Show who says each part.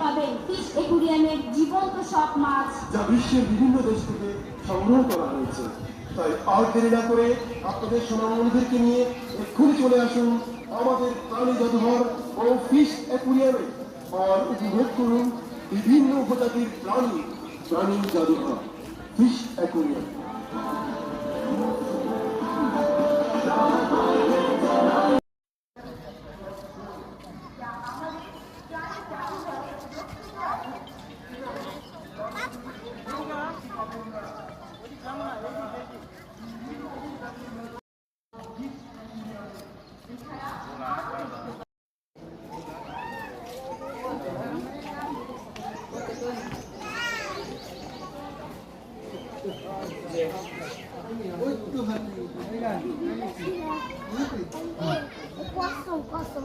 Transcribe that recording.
Speaker 1: পাবেন ফিশ অ্যাকুরিয়ামের জীবন্ত সব মাছ,
Speaker 2: যা বিশ্বের বিভিন্ন দেশ থেকে সংগ্রহ করা হয়েছে। তাই আর দেরি না করে আপনাদের সোনামণিদেরকে নিয়ে এক্ষুনি চলে আসুন আমাদের প্রাণী জাদুঘর ও ফিশ অ্যাকুরিয়ামে আর উপভোগ করুন বিভিন্ন উপজাতির প্রাণী জাদুঘর ফিশ অ্যাকুরিয়াম।
Speaker 3: Posso,